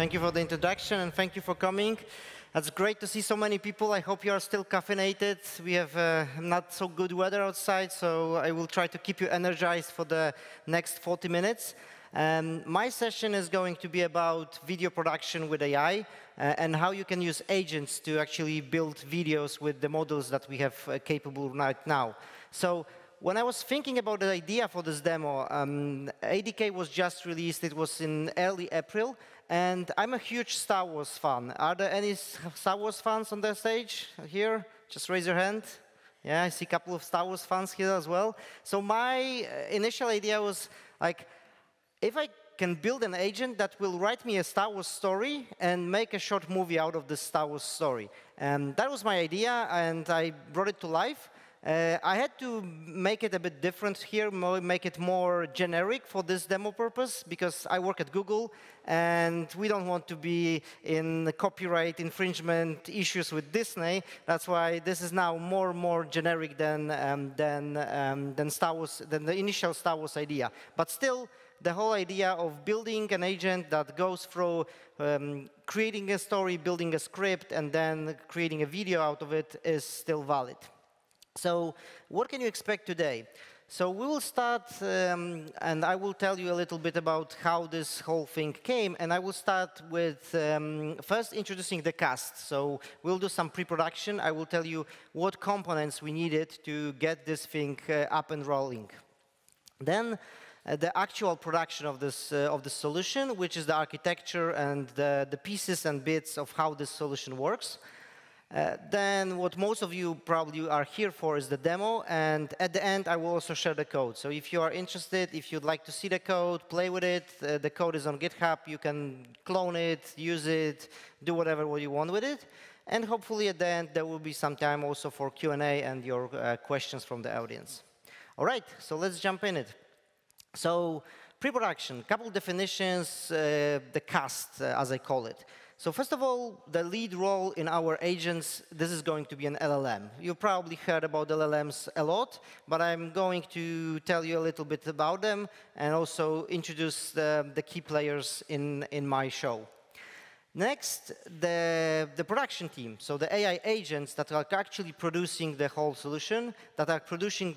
Thank you for the introduction, and thank you for coming. It's great to see so many people. I hope you are still caffeinated. We have not so good weather outside, so I will try to keep you energized for the next 40 minutes. My session is going to be about video production with AI and how you can use agents to actually build videos with the models that we have capable right now. So when I was thinking about the idea for this demo, ADK was just released. It was in early April, and I'm a huge Star Wars fan. Are there any Star Wars fans on the stage here? Just raise your hand. Yeah, I see a couple of Star Wars fans here as well. So my initial idea was like, if I can build an agent that will write me a Star Wars story and make a short movie out of this Star Wars story. And that was my idea, and I brought it to life. I had to make it a bit different here, make it more generic for this demo purpose, because I work at Google, and we don't want to be in copyright infringement issues with Disney. That's why this is now more generic than Star Wars, than the initial Star Wars idea. But still, the whole idea of building an agent that goes through creating a story, building a script, and then creating a video out of it is still valid. So what can you expect today? So we will start, and I will tell you a little bit about how this whole thing came. And I will start with first introducing the cast. So we'll do some pre-production. I will tell you what components we needed to get this thing up and rolling. Then the actual production of this solution, which is the architecture and the pieces and bits of how this solution works. Then what most of you probably are here for is the demo, and at the end I will also share the code. So if you are interested, if you'd like to see the code, play with it, the code is on GitHub. You can clone it, use it, do whatever you want with it. And hopefully at the end there will be some time also for Q&A and your questions from the audience. All right, so let's jump in it. So pre-production, couple definitions, the cast, as I call it. So first of all, the lead role in our agents, this is going to be an LLM. You probably heard about LLMs a lot, but I'm going to tell you a little bit about them and also introduce the key players in my show. Next, the production team, so the AI agents that are actually producing the whole solution, that are producing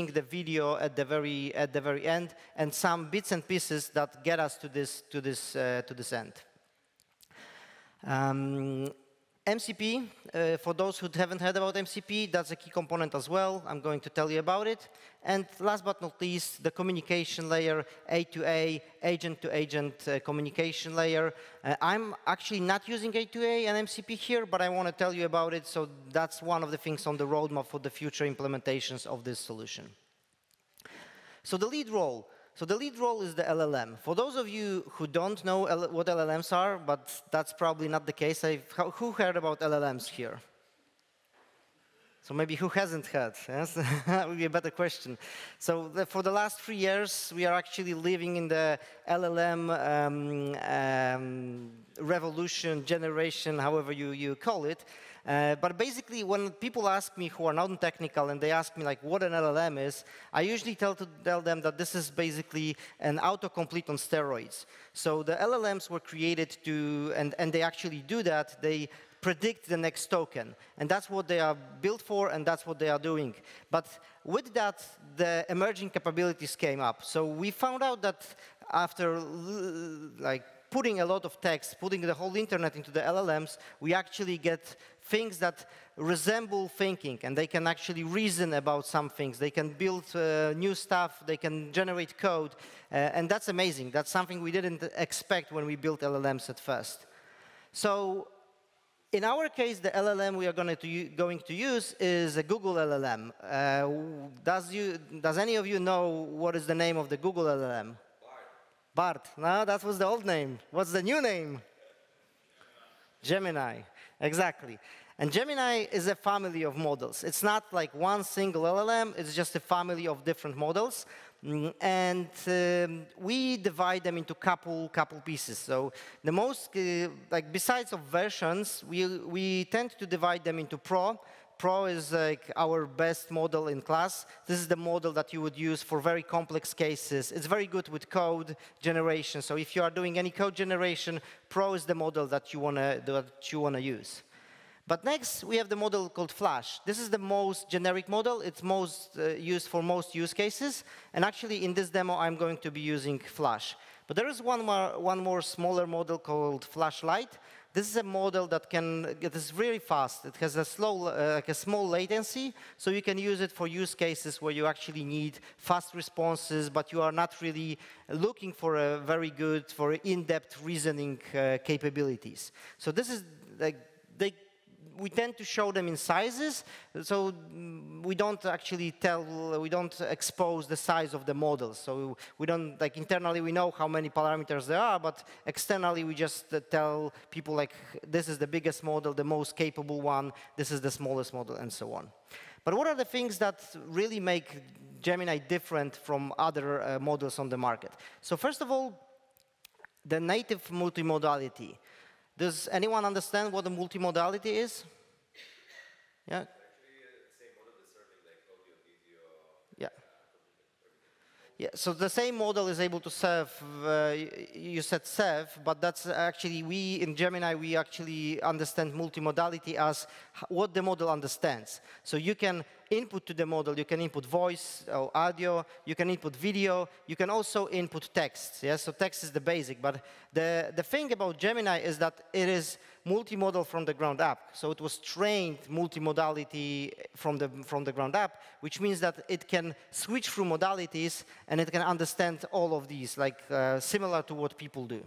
the video at the very end, and some bits and pieces that get us to this end. MCP, for those who haven't heard about MCP, that's a key component as well. I'm going to tell you about it. And last but not least, the communication layer, A2A, agent-to-agent communication layer. I'm actually not using A2A and MCP here, but I want to tell you about it. So that's one of the things on the roadmap for the future implementations of this solution. So the lead role. So the lead role is the LLM. For those of you who don't know what LLMs are, but that's probably not the case, who heard about LLMs here? So maybe who hasn't heard? Yes? That would be a better question. So for the last 3 years, we are actually living in the LLM revolution, generation, however you call it. But basically, when people ask me who are non-technical and they ask me like what an LLM is, I usually tell them that this is basically an autocomplete on steroids. So the LLMs were created to, and they actually do that, they predict the next token. And that's what they are built for, and that's what they are doing. But with that, the emerging capabilities came up. So we found out that after like putting a lot of text, putting the whole internet into the LLMs, we actually get things that resemble thinking, and they can actually reason about some things. They can build new stuff, they can generate code, and that's amazing. That's something we didn't expect when we built LLMs at first. So in our case, the LLM we are going to use is a Google LLM. Does any of you know what is the name of the Google LLM? Bart. No, that was the old name. What's the new name? Gemini. Exactly. And Gemini is a family of models. It's not like one single LLM. It's just a family of different models. And we divide them into couple pieces. So the most, like besides of versions, we tend to divide them into Pro, Pro is like our best model in class. This is the model that you would use for very complex cases. It's very good with code generation. So if you are doing any code generation, Pro is the model that you wanna use. But next, we have the model called Flash. This is the most generic model. It's most used for most use cases. And actually, in this demo, I'm going to be using Flash. But there is one more smaller model called Flashlight. This is a model that is really fast. It has a like a small latency, so you can use it for use cases where you actually need fast responses, but you are not really looking for a very good, for in-depth reasoning capabilities. So this is like we tend to show them in sizes, so we don't expose the size of the model. So we don't, like internally we know how many parameters there are, but externally we just tell people like, this is the biggest model, the most capable one, this is the smallest model, and so on. But what are the things that really make Gemini different from other models on the market? So first of all, the native multimodality. Does anyone understand what a multimodality is? Yeah? Actually, same model is serving like audio, video. Yeah. Yeah, so the same model is able to serve, you said serve, but that's actually, in Gemini, we actually understand multimodality as what the model understands. So you can input to the model, you can input voice or audio, you can input video, you can also input text. Yeah? So text is the basic, but the thing about Gemini is that it is multimodal from the ground up. So it was trained multimodality from the ground up, which means that it can switch through modalities and it can understand all of these, like similar to what people do.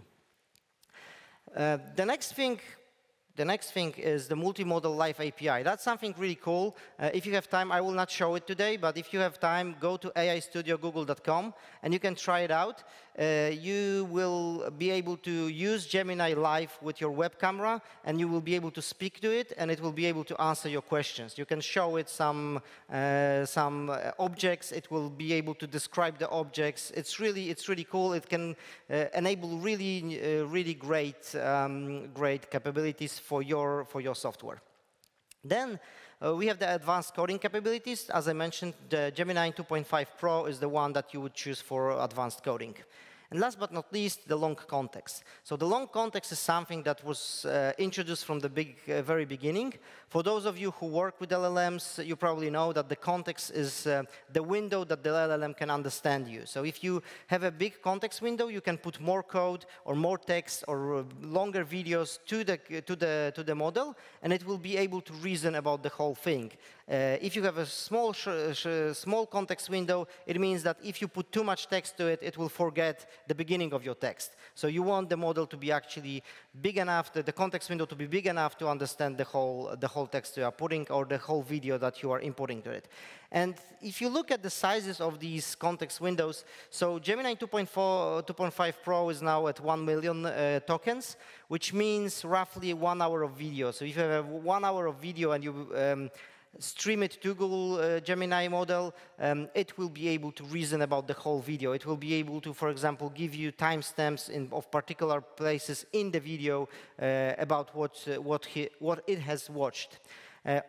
The next thing is the multimodal live API. That's something really cool. If you have time, I will not show it today, but if you have time, go to AIstudio.google.com and you can try it out. You will be able to use Gemini live with your web camera, and you will be able to speak to it, and it will be able to answer your questions. You can show it some objects. It will be able to describe the objects. It's really cool. It can enable really great capabilities for your software. Then we have the advanced coding capabilities. As I mentioned, the Gemini 2.5 Pro is the one that you would choose for advanced coding. And last but not least, the long context. So the long context is something that was introduced from the very beginning. For those of you who work with LLMs, you probably know that the context is the window that the LLM can understand you. So if you have a big context window, you can put more code or more text or longer videos to the model, and it will be able to reason about the whole thing. If you have a small context window, it means that if you put too much text to it, it will forget the beginning of your text. So you want the model to be actually big enough, the context window to be big enough to understand the whole text you are putting or the whole video that you are importing to it. And if you look at the sizes of these context windows, so Gemini 2.5 Pro is now at 1 million tokens, which means roughly 1 hour of video. So if you have 1 hour of video and you stream it to Google Gemini model, it will be able to reason about the whole video. It will be able to, for example, give you timestamps of particular places in the video about what it has watched.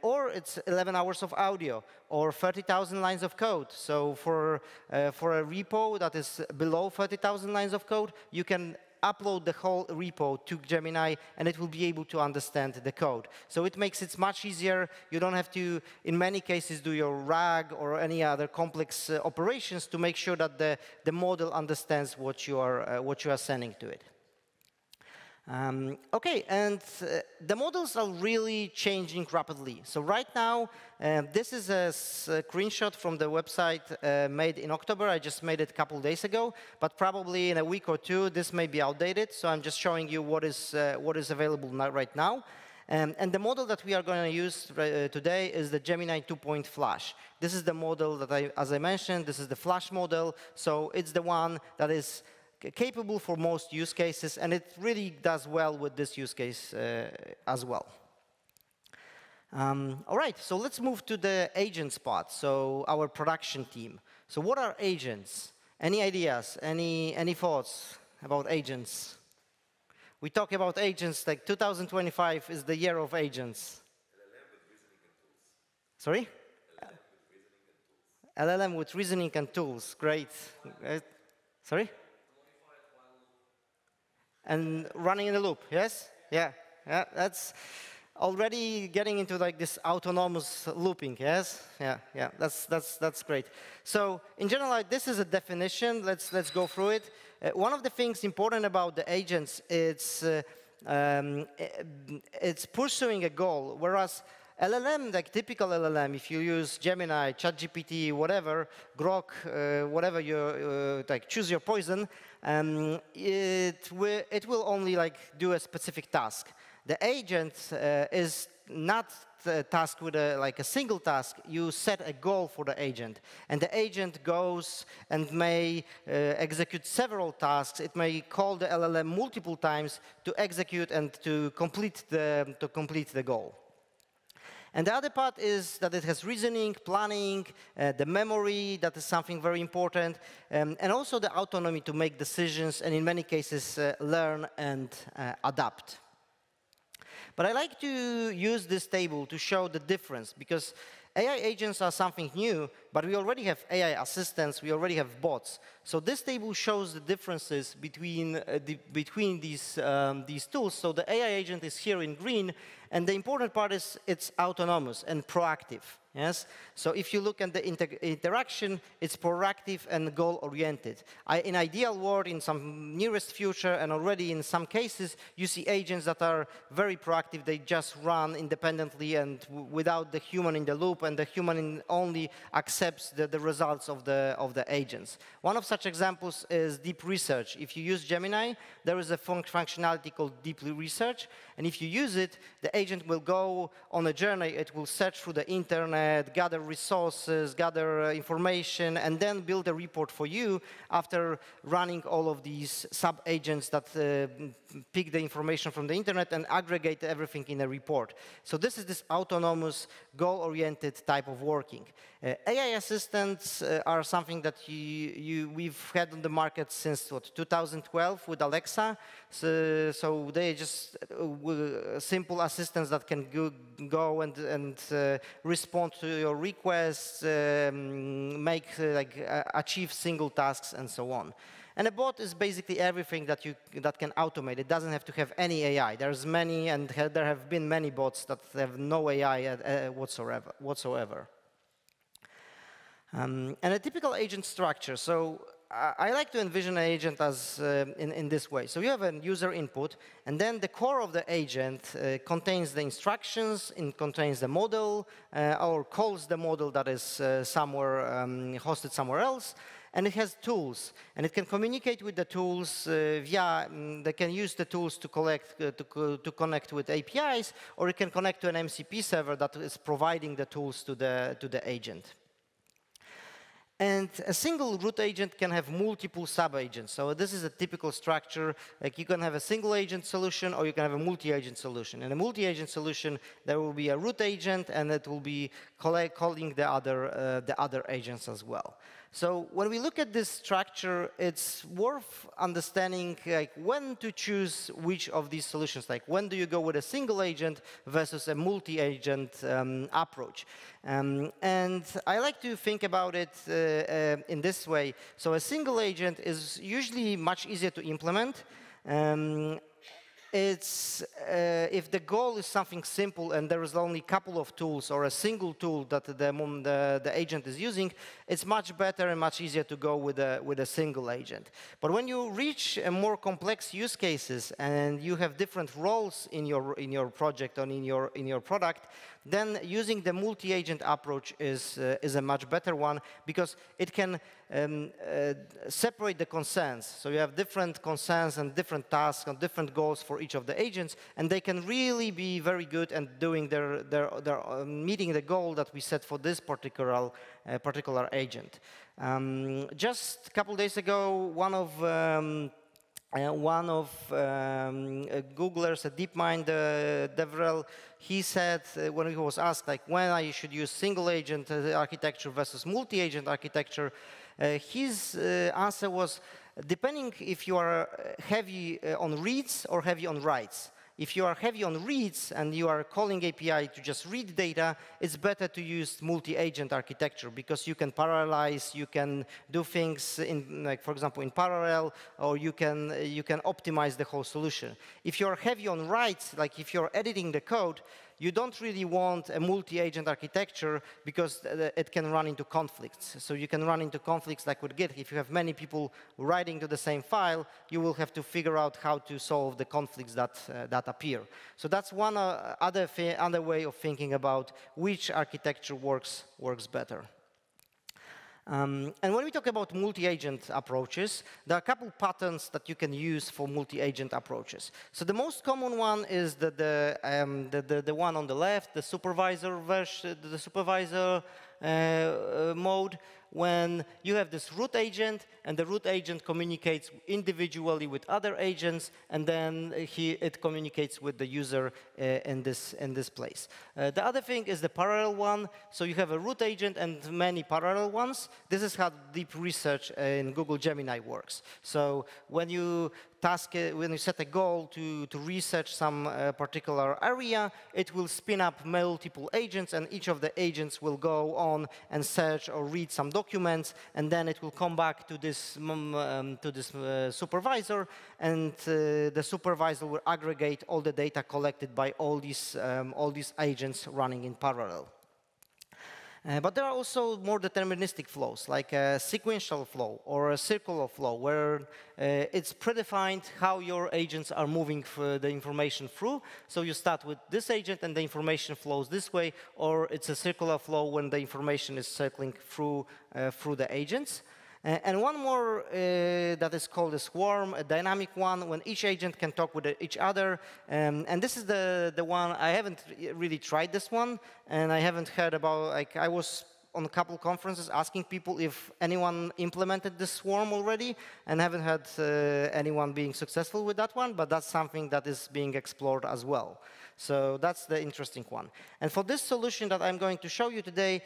Or it's 11 hours of audio, or 30,000 lines of code. So for a repo that is below 30,000 lines of code, you can upload the whole repo to Gemini, and it will be able to understand the code. So it makes it much easier. You don't have to, in many cases, do your RAG or any other complex operations to make sure that the model understands what you are sending to it. OK, and the models are really changing rapidly. So right now, this is a screenshot from the website made in October. I just made it a couple days ago, but probably in a week or two, this may be outdated. So I'm just showing you what is available right now. And the model that we are going to use today is the Gemini 2.0 Flash. This is the model that as I mentioned, this is the Flash model. So it's the one that is capable for most use cases, and it really does well with this use case as well. All right, so let's move to the agents part, so our production team. So what are agents? Any ideas? Any thoughts about agents? We talk about agents like 2025 is the year of agents. LLM with reasoning and tools. Sorry? LLM with reasoning and tools. Great. Sorry? And running in a loop, yes? Yeah, yeah, that's already getting into like this autonomous looping, yes? Yeah, yeah, that's great. So in general, like, this is a definition. Let's go through it. One of the things important about the agents, it's pursuing a goal, whereas LLM, like typical LLM, if you use Gemini, ChatGPT, whatever, Grok, whatever you like, choose your poison, it will only like do a specific task. The agent is not tasked with like a single task. You set a goal for the agent, and the agent goes and may execute several tasks. It may call the LLM multiple times to execute and to complete the goal. And the other part is that it has reasoning, planning, the memory, that is something very important, and also the autonomy to make decisions, and in many cases, learn and adapt. But I like to use this table to show the difference, because AI agents are something new, but we already have AI assistants, we already have bots. So this table shows the differences between these tools. So the AI agent is here in green, and the important part is it's autonomous and proactive. Yes? So if you look at the interaction, it's proactive and goal-oriented. In ideal world, in some nearest future, and already in some cases, you see agents that are very proactive. They just run independently and without the human in the loop, and the human only accepts the results of the agents. One of such examples is deep research. If you use Gemini, there is a functionality called deep research, and if you use it, the agent will go on a journey. It will search through the internet, gather resources, gather information, and then build a report for you after running all of these sub-agents that pick the information from the internet and aggregate everything in a report. So this is this autonomous, goal-oriented type of working. AI assistants are something that we've had on the market since, what, 2012 with Alexa. So they just simple assistants that can go and respond to your requests, achieve single tasks, and so on. And a bot is basically everything that can automate. It doesn't have to have any AI. There's many, and there have been many bots that have no AI whatsoever. And a typical agent structure. So I like to envision an agent as in this way. So you have a user input, and then the core of the agent contains the instructions, it contains the model, or calls the model that is hosted somewhere else, and it has tools, and it can communicate with the tools they can use the tools to connect with APIs, or it can connect to an MCP server that is providing the tools to the agent. And a single root agent can have multiple sub-agents. So this is a typical structure. Like you can have a single agent solution, or you can have a multi-agent solution. In a multi-agent solution, there will be a root agent, and it will be calling the other agents as well. So when we look at this structure, it's worth understanding like when to choose which of these solutions. Like when do you go with a single agent versus a multi-agent approach? And I like to think about it in this way. So a single agent is usually much easier to implement. If the goal is something simple and there is only a couple of tools or a single tool that the agent is using, it's much better and much easier to go with a single agent. But when you reach more complex use cases and you have different roles in your project or in your product, then using the multi-agent approach is a much better one, because it can separate the concerns. So you have different concerns and different tasks and different goals for each of the agents, and they can really be very good at doing meeting the goal that we set for this particular agent. Just a couple days ago, one of Googlers, a DeepMind DevRel, he said when he was asked like when I should use single agent architecture versus multi-agent architecture, his answer was depending if you are heavy on reads or heavy on writes. If you are heavy on reads and you are calling API to just read data, it's better to use multi-agent architecture because you can parallelize, you can do things in, like for example, in parallel, or you can optimize the whole solution. If you're heavy on writes, like if you're editing the code, you don't really want a multi-agent architecture because it can run into conflicts. So you can run into conflicts like with Git. If you have many people writing to the same file, you will have to figure out how to solve the conflicts that appear. So that's one other way of thinking about which architecture works better. And when we talk about multi-agent approaches, there are a couple patterns that you can use for multi-agent approaches. So the most common one is the one on the left, the supervisor version, the supervisor mode, when you have this root agent, and the root agent communicates individually with other agents, and then it communicates with the user in this place. The other thing is the parallel one. So you have a root agent and many parallel ones. This is how deep research in Google Gemini works. So when you set a goal to research some particular area, it will spin up multiple agents, and each of the agents will go on and search or read some documents, and then it will come back to this supervisor, and the supervisor will aggregate all the data collected by all these agents running in parallel. But there are also more deterministic flows, like a sequential flow or a circular flow, where it's predefined how your agents are moving the information through. So you start with this agent, and the information flows this way, or it's a circular flow when the information is circling through the agents. And one more that is called a swarm, a dynamic one, when each agent can talk with each other. And this is the one, I haven't really tried this one, and I haven't heard about, like, I was on a couple conferences asking people if anyone implemented this swarm already, and haven't had anyone being successful with that one, but that's something that is being explored as well. So that's the interesting one. And for this solution that I'm going to show you today,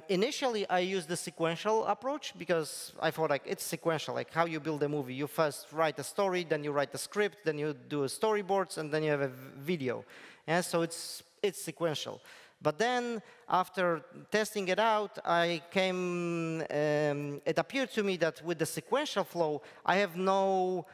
initially I used the sequential approach because I thought like it's sequential, like how you build a movie. You first write a story, then you write a script, then you do storyboards, and then you have a video. And so it's sequential. But then, after testing it out, it appeared to me that with the sequential flow, I have no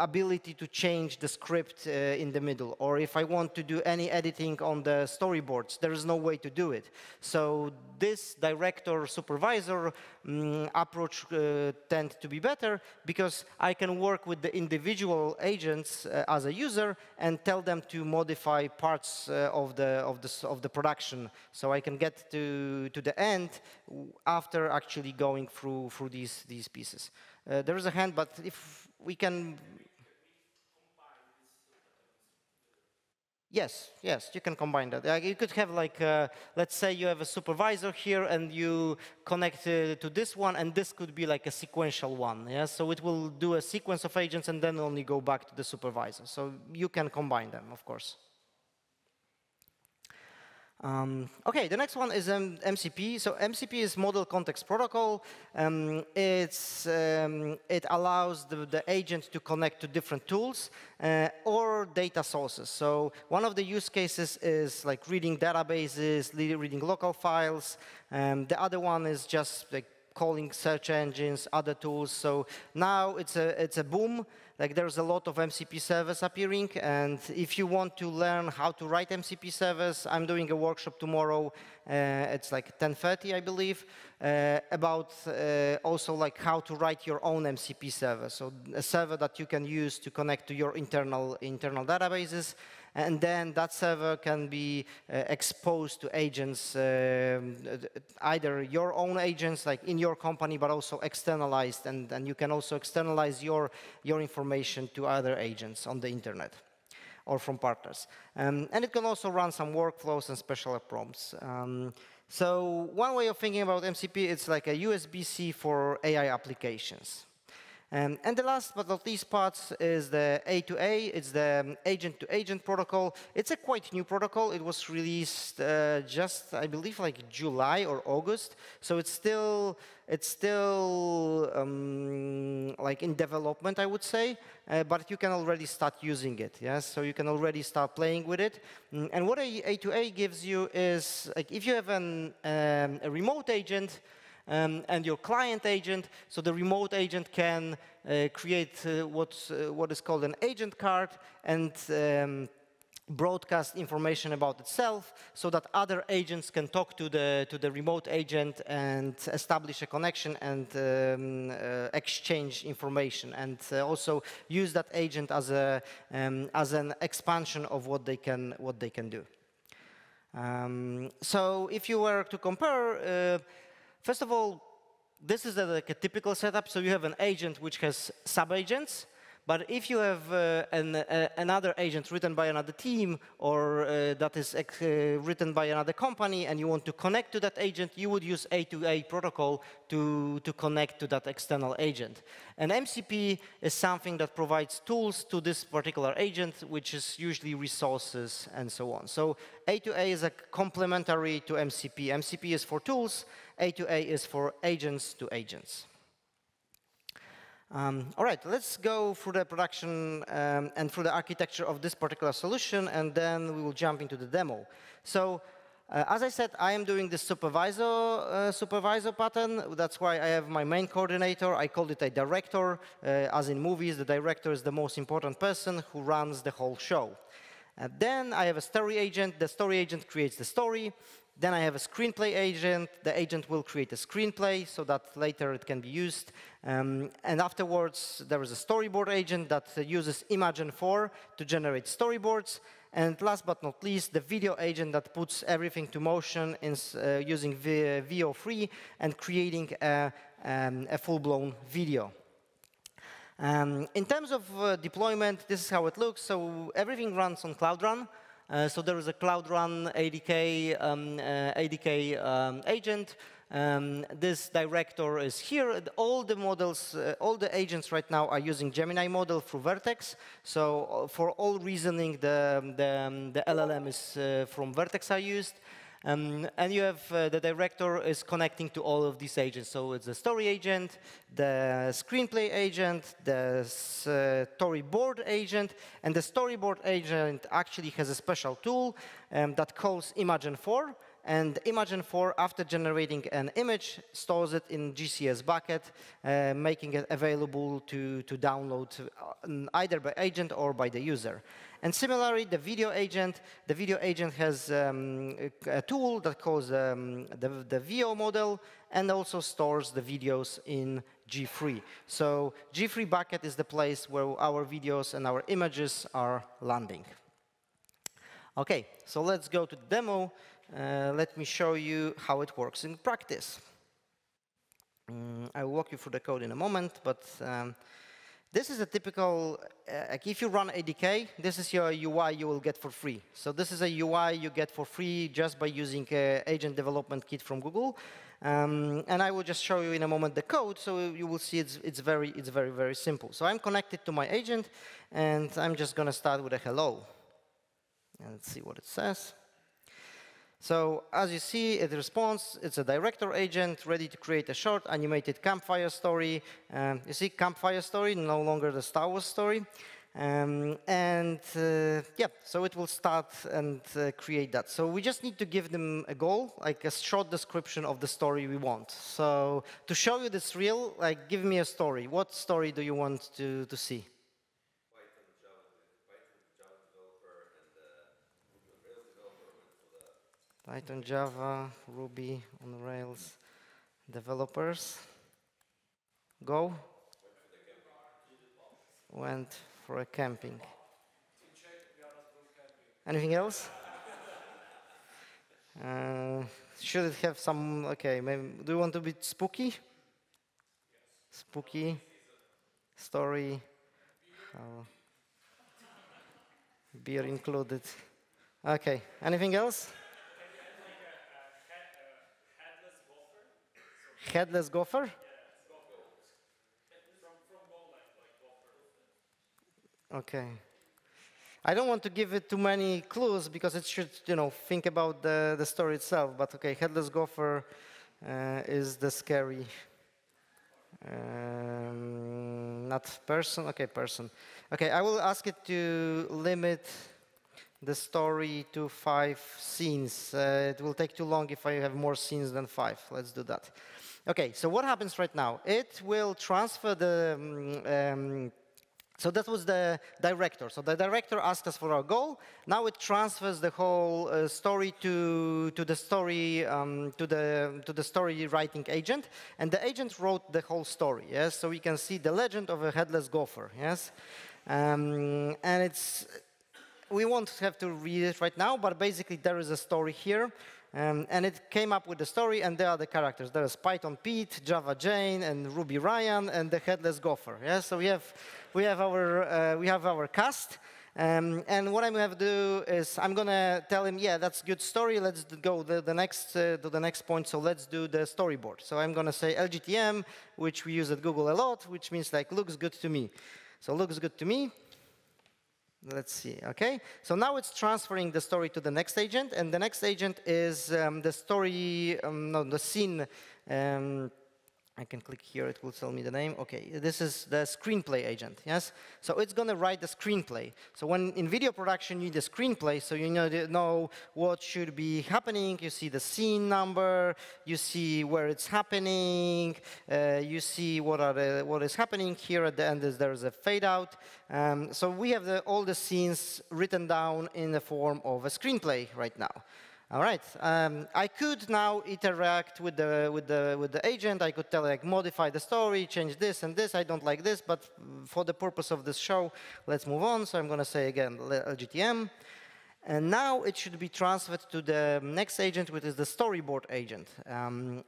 ability to change the script in the middle. Or if I want to do any editing on the storyboards, there is no way to do it. So this director-supervisor approach tends to be better because I can work with the individual agents as a user and tell them to modify parts of the production. So I can get to the end after actually going through these pieces. There is a hand, but if we can... Yes, you can combine that. You could have like, let's say you have a supervisor here and you connect to this one, and this could be like a sequential one. Yeah? So it will do a sequence of agents and then only go back to the supervisor. So you can combine them, of course. OK, the next one is MCP. So MCP is Model Context Protocol. It allows the agent to connect to different tools or data sources. So one of the use cases is like reading databases, reading local files. The other one is just like calling search engines, other tools. So now it's a boom. Like there's a lot of MCP servers appearing, and if you want to learn how to write MCP servers, I'm doing a workshop tomorrow. It's like 10:30, I believe, about also like how to write your own MCP server. So a server that you can use to connect to your internal databases, and then that server can be exposed to agents, either your own agents, like in your company, but also externalized, and you can also externalize your information to other agents on the internet or from partners. And it can also run some workflows and special prompts. So one way of thinking about MCP, it's like a USB-C for AI applications. And the last but not least part is the A2A. It's the agent-to-agent protocol. It's a quite new protocol. It was released just, I believe, like July or August. So it's still like in development, I would say. But you can already start using it. Yes, so you can already start playing with it. And what A2A gives you is, like, if you have a remote agent. And your client agent, so the remote agent can create what is called an agent card and broadcast information about itself so that other agents can talk to the remote agent and establish a connection and exchange information, and also use that agent as an expansion of what they can do. So if you were to compare, first of all, this is like a typical setup. So you have an agent which has sub-agents. But if you have another agent written by another team or that is written by another company and you want to connect to that agent, you would use A2A protocol to connect to that external agent. And MCP is something that provides tools to this particular agent, which is usually resources and so on. So A2A is a complementary to MCP. MCP is for tools. A2A is for agents to agents. All right, let's go through the production and through the architecture of this particular solution, and then we will jump into the demo. So, as I said, I am doing this supervisor pattern. That's why I have my main coordinator. I called it a director. As in movies, the director is the most important person who runs the whole show. And then I have a story agent. The story agent creates the story. Then I have a screenplay agent. The agent will create a screenplay so that later it can be used. And afterwards, there is a storyboard agent that uses Imagen 4 to generate storyboards. And last but not least, the video agent that puts everything to motion using VO3 and creating a full-blown video. In terms of deployment, this is how it looks. So everything runs on Cloud Run. So there is a Cloud Run ADK agent. This director is here. All the models, all the agents right now are using Gemini model through Vertex. So for all reasoning, the LLM is from Vertex are used. And you have the director is connecting to all of these agents. So it's the story agent, the screenplay agent, the storyboard agent, and the storyboard agent actually has a special tool that calls Imagen 4. And Imagen 4, after generating an image, stores it in GCS bucket, making it available to download either by agent or by the user. And similarly, the video agent has a tool that calls the VO model and also stores the videos in G3. So G3 bucket is the place where our videos and our images are landing. OK, so let's go to the demo. Let me show you how it works in practice. I will walk you through the code in a moment, but this is a typical, if you run ADK, this is your UI you will get for free. So this is a UI you get for free just by using Agent Development Kit from Google. And I will just show you in a moment the code, so you will see it's very, very simple. So I'm connected to my agent, and I'm just going to start with a hello. And let's see what it says. So as you see, it responds. It's a director agent ready to create a short animated campfire story. You see, campfire story, no longer the Star Wars story. Yeah, so it will start and create that. So we just need to give them a goal, like a short description of the story we want. So to show you this real, like, give me a story. What story do you want to see? Python, Java, Ruby on Rails developers. Go. Went for a camping. Anything else? Should it have some, OK, maybe, do you want to be spooky? Yes. Spooky. Story. Beer included. OK, anything else? Headless gopher? Okay. I don't want to give it too many clues because it should, think about the story itself. But okay, headless gopher is the scary. Not person. Okay, person. Okay, I will ask it to limit the story to 5 scenes. It will take too long if I have more scenes than 5. Let's do that. Okay, so what happens right now? It will transfer the so that was the director. So the director asked us for our goal. Now it transfers the whole story to the story to the story writing agent, and the agent wrote the whole story. Yes, so we can see the legend of a headless gopher. Yes, and we won't have to read it right now, but basically there is a story here. And it came up with the story, and there are the characters. There is Python Pete, Java Jane, and Ruby Ryan, and the headless gopher. Yeah, so we have our cast. And what I'm going to do is I'm going to tell him, yeah, that's a good story. Let's go to the next point. So let's do the storyboard. So I'm going to say LGTM, which we use at Google a lot, which means like looks good to me. So looks good to me. Let's see, okay? So now it's transferring the story to the next agent, and the next agent is the story, the scene. I can click here, it will tell me the name. Okay, this is the screenplay agent, yes? So it's going to write the screenplay. So when in video production, you need a screenplay, so you know what should be happening. You see the scene number, you see where it's happening, you see what is happening. Here at the end there is a fade out. So we have all the scenes written down in the form of a screenplay right now. All right. I could now interact with the agent. I could tell like modify the story, change this and this. I don't like this, but for the purpose of this show, let's move on. So I'm going to say again LGTM, and now it should be transferred to the next agent, which is the storyboard agent.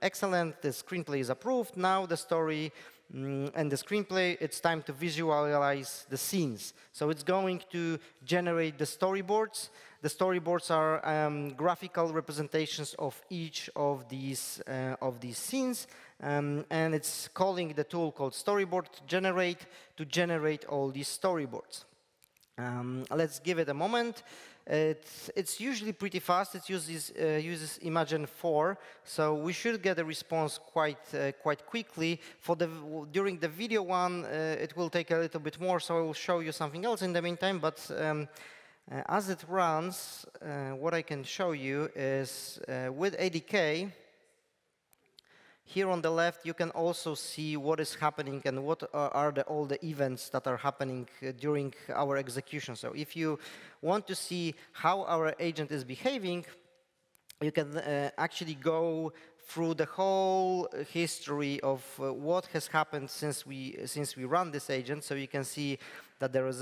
Excellent. The screenplay is approved. Now the story and the screenplay, it's time to visualize the scenes. So it's going to generate the storyboards. The storyboards are graphical representations of each of these scenes, and it's calling the tool called storyboard to generate all these storyboards. Let's give it a moment. It's usually pretty fast. It uses Imagen 4, so we should get a response quite quickly. During the video one, it will take a little bit more, so I will show you something else in the meantime. But as it runs, what I can show you is with ADK. Here on the left, you can also see what is happening and what are all the events that are happening during our execution. So if you want to see how our agent is behaving, you can actually go through the whole history of what has happened since we run this agent. So you can see that there is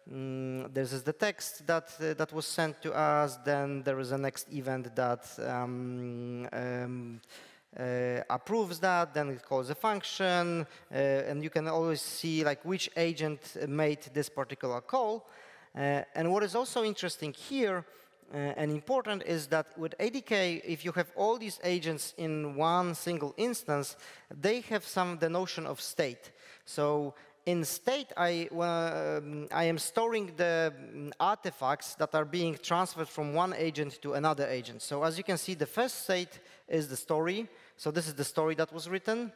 this is the text that was sent to us. Then there is a next event that approves that, then it calls a function, and you can always see like which agent made this particular call. And what is also interesting here and important is that with ADK, if you have all these agents in one single instance, they have the notion of state. So in state, I am storing the artifacts that are being transferred from one agent to another agent. So as you can see, the first state is the story. So this is the story that was written.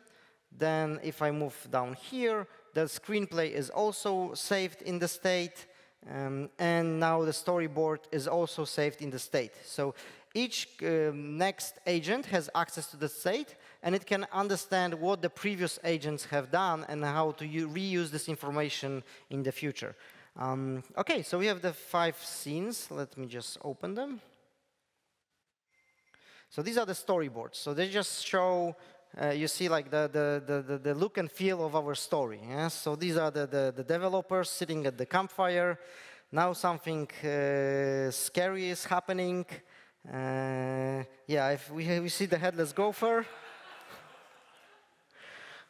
Then if I move down here, the screenplay is also saved in the state. And now the storyboard is also saved in the state. So each next agent has access to the state, and it can understand what the previous agents have done and how to reuse this information in the future. OK, so we have the 5 scenes. Let me just open them. So these are the storyboards. So they just show, you see, like the look and feel of our story. Yeah? So these are the developers sitting at the campfire. Now something scary is happening. Yeah, if we see the headless gopher.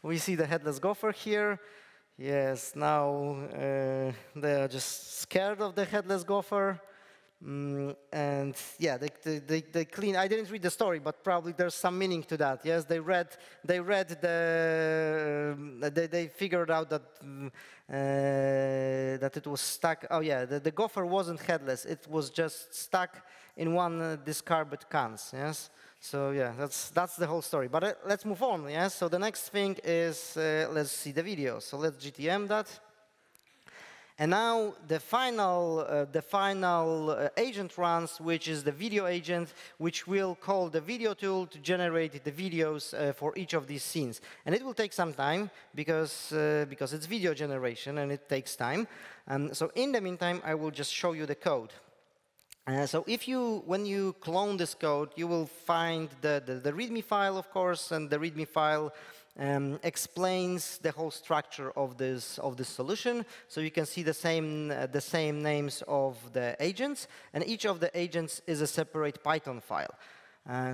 We see the headless gopher here. Yes, now they are just scared of the headless gopher. And yeah, they clean. I didn't read the story, but probably there's some meaning to that. Yes, they figured out that that it was stuck. Oh yeah, the gopher wasn't headless. It was just stuck in one discarded cans. Yes. So yeah, that's the whole story. But let's move on. Yes. So the next thing is let's see the video. So let's GTM that. And now the final agent runs, which is the video agent, which will call the video tool to generate the videos for each of these scenes. And it will take some time because it's video generation and it takes time. So in the meantime, I will just show you the code. So when you clone this code, you will find the README file, of course, and the README file explains the whole structure of this solution. So you can see the same names of the agents, and each of the agents is a separate Python file.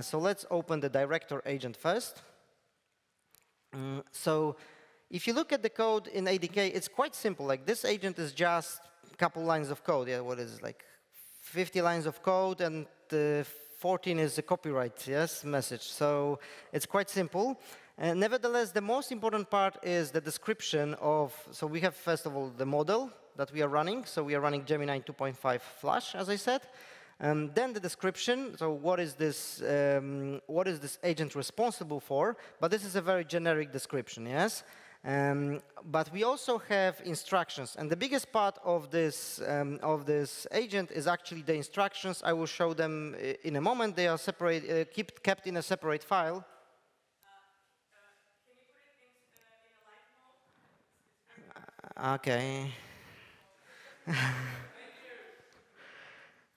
So let's open the director agent first. So if you look at the code in ADK, it's quite simple. Like this agent is just a couple lines of code. Yeah, what is it, like 50 lines of code, and 14 is a copyright message. So it's quite simple. Nevertheless, the most important part is the description of, so we have, first of all, the model that we are running. So we are running Gemini 2.5 Flash, as I said. Then the description, so what is this agent responsible for? But this is a very generic description, yes? But we also have instructions. And the biggest part of this agent is actually the instructions. I will show them in a moment. They are separate, kept in a separate file. Okay.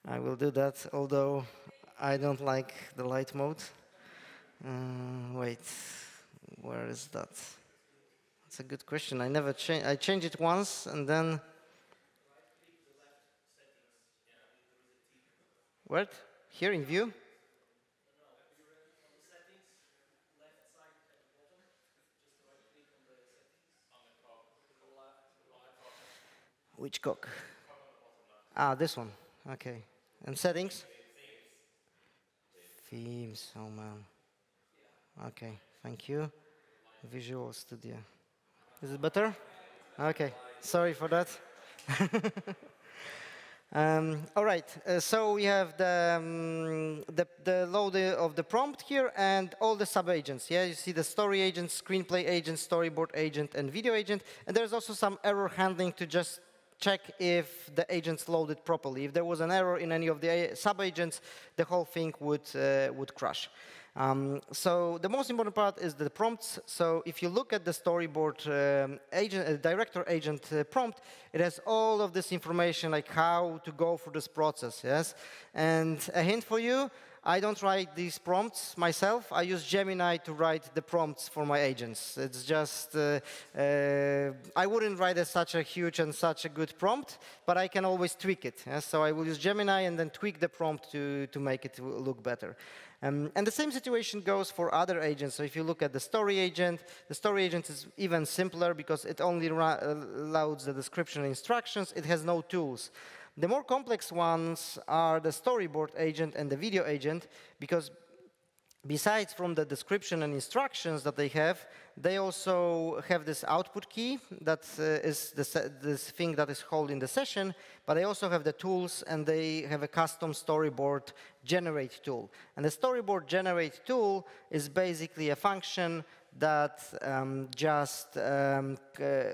I will do that, although I don't like the light mode. Wait, where is that? That's a good question. I never changed. I changed it once, and then. What? Here in view? Which cog? Ah, this one. Okay. And settings? Themes. Oh, man. Okay. Thank you. Visual Studio. Is it better? Okay. Sorry for that. All right. So we have the load of the prompt here and all the sub-agents. Yeah, you see the story agent, screenplay agent, storyboard agent, and video agent. And there's also some error handling to just check if the agents loaded properly. If there was an error in any of the sub-agents, the whole thing would crash. So the most important part is the prompts. So if you look at the storyboard director agent prompt, it has all of this information, like how to go through this process. Yes, and a hint for you. I don't write these prompts myself. I use Gemini to write the prompts for my agents. It's just, I wouldn't write such a huge and such a good prompt, but I can always tweak it. Yeah? So I will use Gemini and then tweak the prompt to make it look better. And the same situation goes for other agents. So if you look at the story agent is even simpler because it only loads the description and instructions. It has no tools. The more complex ones are the storyboard agent and the video agent, because besides from the description and instructions that they also have this output key that is this thing that is held in the session, but they also have the tools, and they have a custom storyboard generate tool. And the storyboard generate tool is basically a function that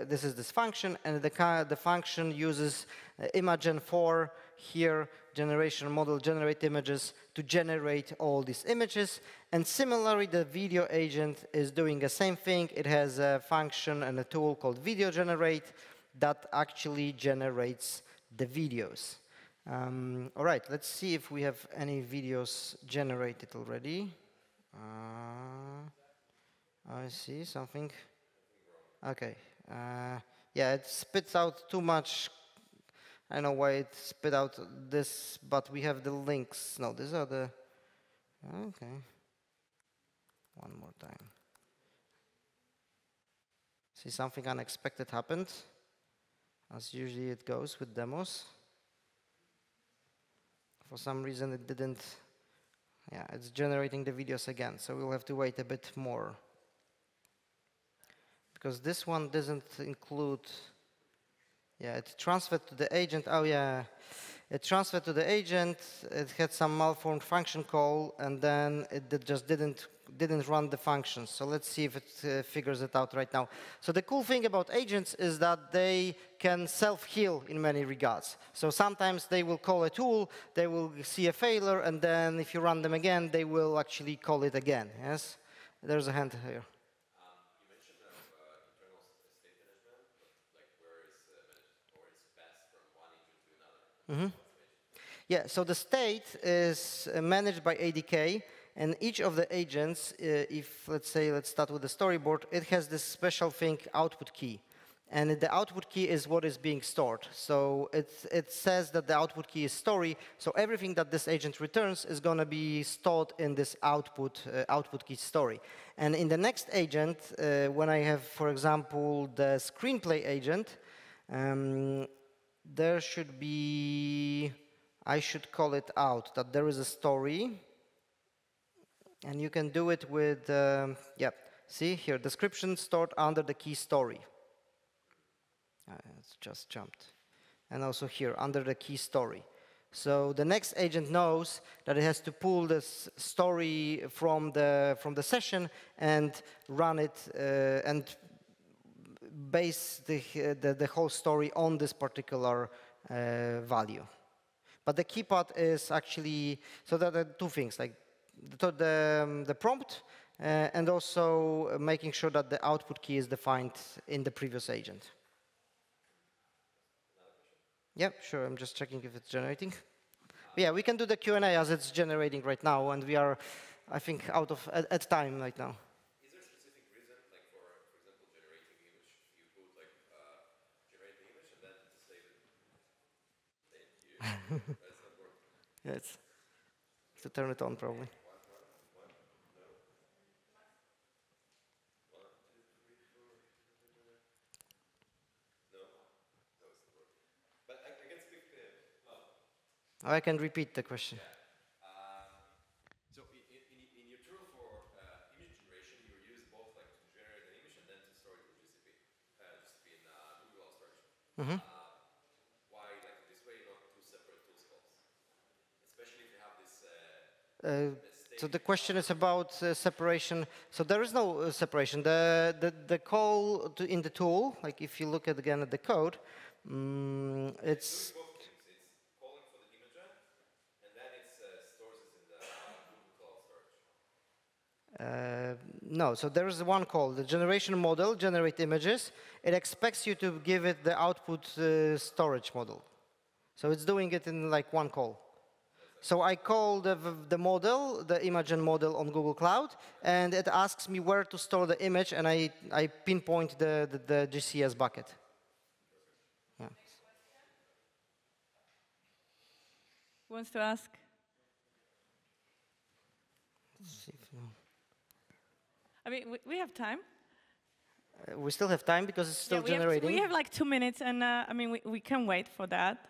this is this function, and the function uses Imagen4 here, generation model, generate images, to generate all these images. And similarly, the video agent is doing the same thing. It has a function and a tool called video generate that actually generates the videos. All right, let's see if we have any videos generated already. I see something. Okay. Yeah, it spits out too much. I don't know why it spit out this, but we have the links. No, these are the. Okay. One more time. See, something unexpected happened, as usually it goes with demos. For some reason, it didn't. Yeah, it's generating the videos again, so we'll have to wait a bit more. Because this one doesn't include. Yeah, it transferred to the agent. Oh, yeah. It transferred to the agent. It had some malformed function call, and then it just didn't run the functions. So let's see if it figures it out right now. So the cool thing about agents is that they can self-heal in many regards. So sometimes they will call a tool, they will see a failure, and then if you run them again, they will actually call it again. Yes? There's a hand here. You mentioned internal state management, but like where is managed or it's passed from one agent to another? Mm-hmm. Yeah, so the state is managed by ADK, and each of the agents, let's start with the storyboard, it has this special thing, output key. And the output key is what is being stored. So it says that the output key is story, so everything that this agent returns is going to be stored in this output key story. And in the next agent, when I have, for example, the screenplay agent, there should be, I should call it out, that there is a story. And you can do it with, see here, description stored under the key story. It's just jumped. And also here, under the key story. So the next agent knows that it has to pull this story from the session and run it and base the whole story on this particular value. But the key part is actually, so there are two things, like the prompt and also making sure that the output key is defined in the previous agent. Yeah, sure, I'm just checking if it's generating. Yeah, we can do the Q&A as it's generating right now, and we are, I think, out of at time right now. Is there a specific reason, like for example, generating image, you put like generate the image and then save it? That's not working. Yeah, it's to turn it on probably. I can repeat the question. So in your tool for image generation, you use both like to generate an image and then to store it in GCP in Google storage. Why like this way, not two separate tool calls? Especially if you have this. So the question is about separation. So there is no separation. The call in the tool, like if you look again at the code, it's. No, so there is one call, the generation model, generate images. It expects you to give it the output storage model. So it's doing it in like one call. So I call the model, the Imagen model on Google Cloud, and it asks me where to store the image, and I pinpoint the GCS bucket. Yeah. Who wants to ask? Let's see if, I mean, we have time. we still have time because it's still generating. We have like 2 minutes, and I mean, we can wait for that.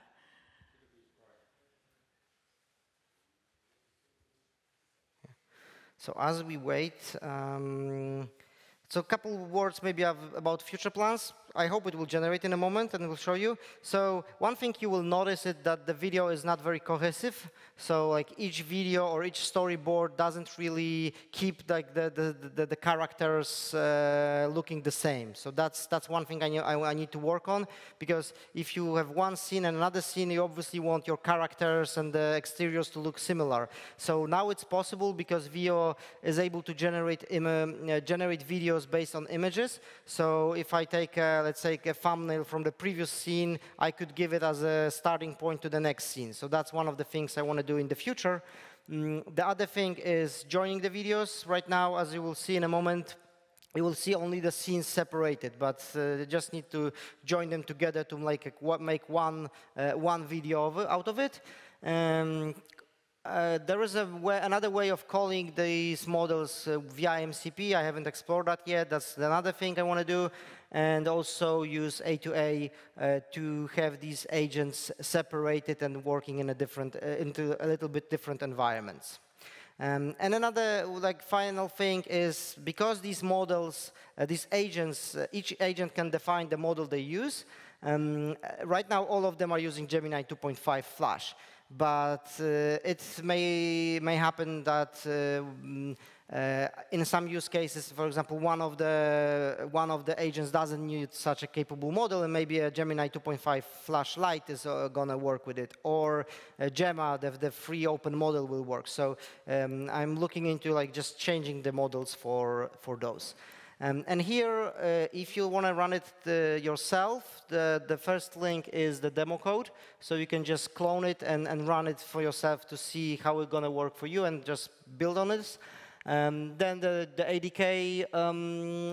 So as we wait, so a couple of words maybe about future plans. I hope it will generate in a moment and we'll show you. So one thing you will notice is that the video is not very cohesive. So like each video or each storyboard doesn't really keep like the characters looking the same. So that's one thing I need to work on, because if you have one scene and another scene, you obviously want your characters and the exteriors to look similar. So now it's possible because Veo is able to generate videos based on images. So if I take let's say a thumbnail from the previous scene, I could give it as a starting point to the next scene. So that's one of the things I want to do in the future. The other thing is joining the videos. Right now, as you will see in a moment, you will see only the scenes separated, but you just need to join them together to make one video out of it. There is another way of calling these models via MCP. I haven't explored that yet. That's another thing I want to do. and also use A2A to have these agents separated and working in a different, into a little bit different environments. And another final thing is, because these models, these agents, each agent can define the model they use. Right now, all of them are using Gemini 2.5 Flash, but it may happen that in some use cases, for example, one of the agents doesn't need such a capable model, and maybe a Gemini 2.5 Flash Lite is going to work with it, or Gemma, the free open model, will work. So I'm looking into just changing the models for those. And here, if you want to run it yourself, the first link is the demo code. So you can just clone it and run it for yourself to see how it's going to work for you and just build on this. Then the ADK,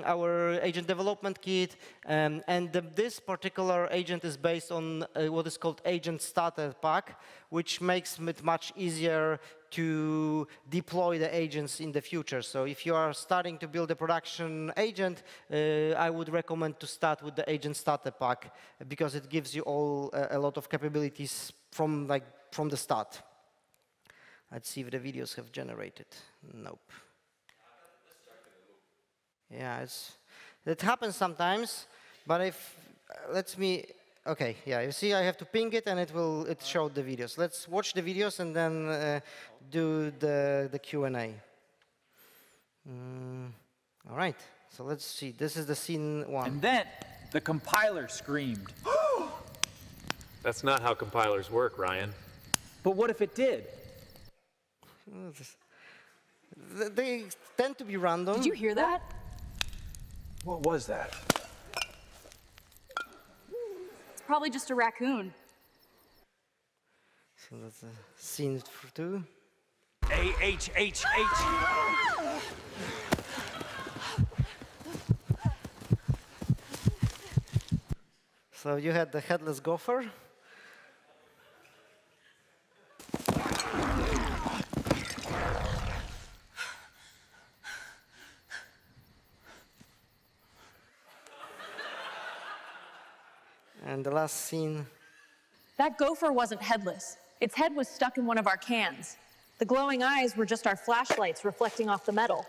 our agent development kit, and this particular agent is based on what is called agent starter pack, which makes it much easier to deploy the agents in the future. So if you are starting to build a production agent, I would recommend to start with the agent starter pack, because it gives you all a lot of capabilities from the start. Let's see if the videos have generated. Nope. Yeah, it happens sometimes, but if okay, yeah, you see, I have to ping it, and it showed the videos. Let's watch the videos and then do the Q&A. All right, so let's see. This is the scene 1. And then the compiler screamed. That's not how compilers work, Ryan. But what if it did? They tend to be random. Did you hear that? What was that? It's probably just a raccoon. So that's scene 2. A-H-H-H. So you had the headless gopher. And the last scene. That gopher wasn't headless. Its head was stuck in one of our cans. The glowing eyes were just our flashlights reflecting off the metal.